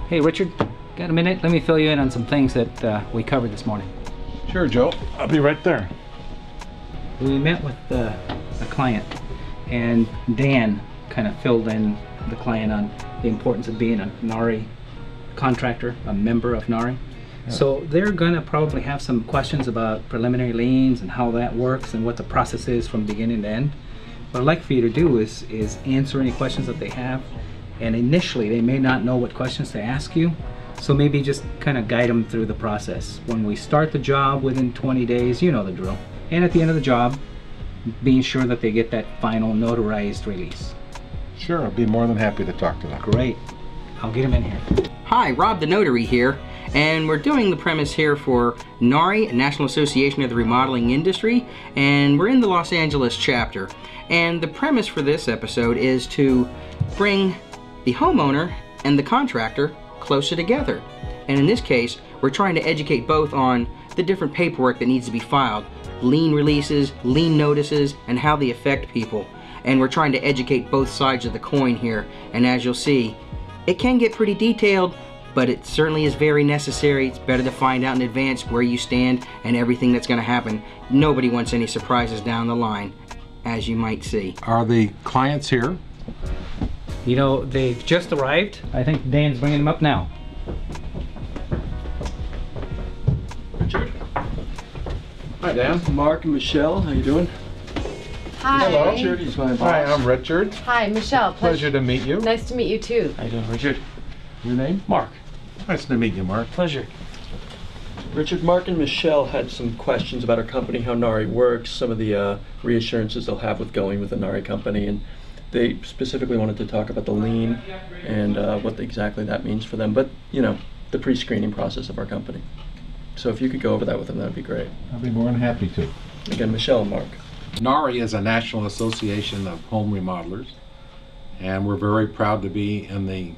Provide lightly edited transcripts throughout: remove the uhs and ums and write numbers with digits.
Hey Richard, got a minute? Let me fill you in on some things that we covered this morning. Sure, Joe. I'll be right there. We met with a client, and Dan kind of filled in the client on the importance of being a NARI contractor, a member of NARI. Yeah. So they're going to probably have some questions about preliminary liens and how that works and what the process is from beginning to end. What I'd like for you to do is answer any questions that they have. And initially, they may not know what questions to ask you, so maybe just kind of guide them through the process. When we start the job within 20 days, you know the drill. And at the end of the job, being sure that they get that final notarized release. Sure, I'll be more than happy to talk to them. Great. I'll get them in here. Hi, Rob the Notary here, and we're doing the premise here for NARI, National Association of the Remodeling Industry, and we're in the Los Angeles chapter. And the premise for this episode is to bring the homeowner and the contractor closer together. And in this case, we're trying to educate both on the different paperwork that needs to be filed, lien releases, lien notices, and how they affect people. And we're trying to educate both sides of the coin here. And as you'll see, it can get pretty detailed, but it certainly is very necessary. It's better to find out in advance where you stand and everything that's going to happen. Nobody wants any surprises down the line, as you might see. Are the clients here? You know, they've just arrived. I think Dan's bringing them up now. Richard. Hi, Dan. Mark and Michelle, how you doing? Hi. Hello. Richard, he's my boss. Hi, I'm Richard. Hi, Michelle. Pleasure to meet you. Nice to meet you too. How you doing, Richard? Your name? Mark. Nice to meet you, Mark. Pleasure. Richard, Mark and Michelle had some questions about our company, how NARI works, some of the reassurances they'll have with going with the NARI company, and they specifically wanted to talk about the lien and what exactly that means for them, but you know, the pre-screening process of our company. So if you could go over that with them, that'd be great. I'll be more than happy to. Again, Michelle and Mark. NARI is a national association of home remodelers, and we're very proud to be in the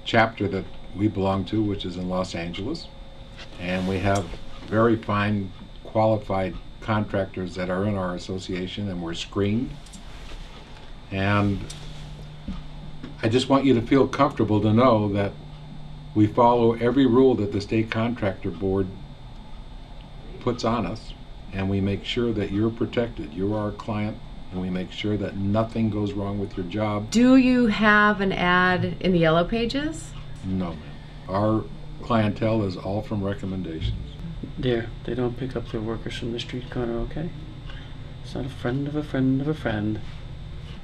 chapter that we belong to, which is in Los Angeles. And we have very fine, qualified contractors that are in our association, and we're screened. And I just want you to feel comfortable to know that we follow every rule that the State Contractor Board puts on us, and we make sure that you're protected. You're our client, and we make sure that nothing goes wrong with your job. Do you have an ad in the Yellow Pages? No, ma'am. Our clientele is all from recommendations. Dear, they don't pick up their workers from the street corner, okay? It's not a friend of a friend of a friend.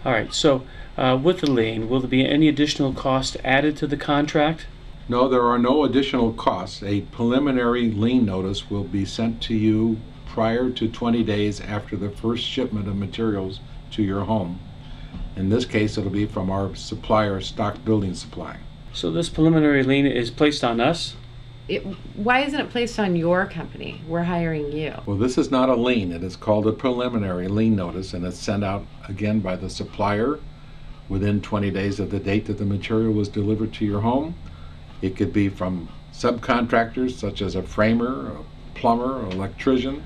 Alright, so with the lien, will there be any additional cost added to the contract? No, there are no additional costs. A preliminary lien notice will be sent to you prior to 20 days after the first shipment of materials to your home. In this case, it'll be from our supplier, Stock Building Supply. So this preliminary lien is placed on us? Why isn't it placed on your company? We're hiring you. Well, this is not a lien. It is called a preliminary lien notice, and it's sent out again by the supplier within 20 days of the date that the material was delivered to your home. It could be from subcontractors such as a framer, a plumber, an electrician,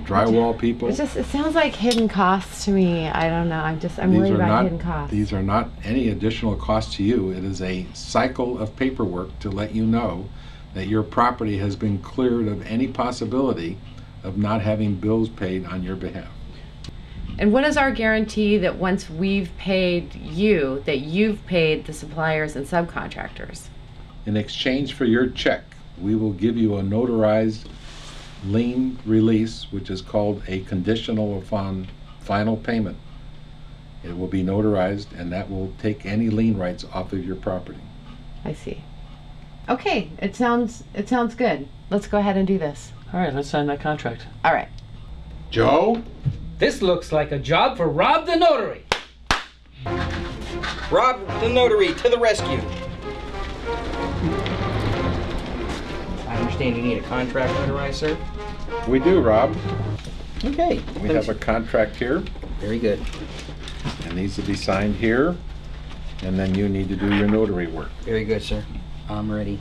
drywall people. It sounds like hidden costs to me. I don't know. I'm worried about hidden costs. These are not any additional cost to you. It is a cycle of paperwork to let you know that your property has been cleared of any possibility of not having bills paid on your behalf. And what is our guarantee that once we've paid you, that you've paid the suppliers and subcontractors? In exchange for your check, we will give you a notarized lien release, which is called a conditional upon final payment. It will be notarized, and that will take any lien rights off of your property. I see. Okay, it sounds good. Let's go ahead and do this. Alright, let's sign that contract. All right. Joe? This looks like a job for Rob the Notary. Rob the Notary to the rescue. I understand you need a contract notarized, sir? We do, Rob. Okay. We have a contract here. Very good. It needs to be signed here, and then you need to do your notary work. Very good, sir. I'm ready.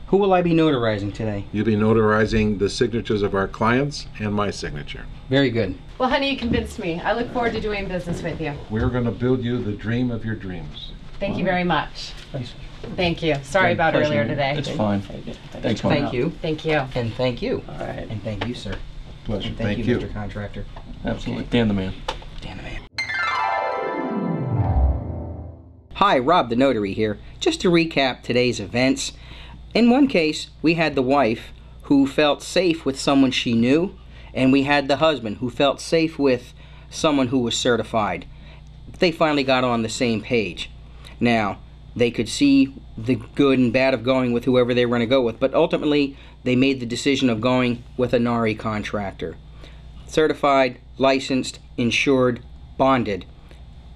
Who will I be notarizing today? You'll be notarizing the signatures of our clients and my signature. Very good. Well, honey, you convinced me. I look forward to doing business with you. We're going to build you the dream of your dreams. Thank you very much. Thanks. Thank you. Sorry about Pleasure. earlier today. It's fine. Thanks, Mark. Thank you. Thank you. And thank you. All right. And thank you, sir. Pleasure. And thank you, Mr. Contractor. Absolutely. Dan the man. Dan the man. Hi, Rob the Notary here. Just to recap today's events. In one case, we had the wife who felt safe with someone she knew, and we had the husband who felt safe with someone who was certified. They finally got on the same page. Now, they could see the good and bad of going with whoever they were going to go with, but ultimately they made the decision of going with a NARI contractor. Certified, licensed, insured, bonded.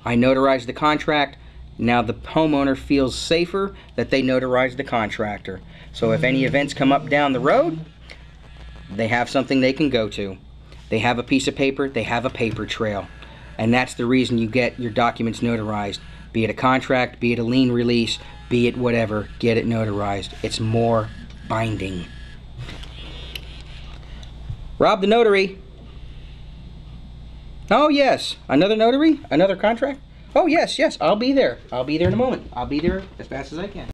I notarized the contract. Now the homeowner feels safer that they notarized the contractor. So if any events come up down the road, they have something they can go to. They have a piece of paper, they have a paper trail. And that's the reason you get your documents notarized. Be it a contract, be it a lien release, be it whatever, get it notarized. It's more binding. Rob the Notary. Oh yes, another notary? Another contract? Oh yes, yes, I'll be there. I'll be there in a moment. I'll be there as fast as I can.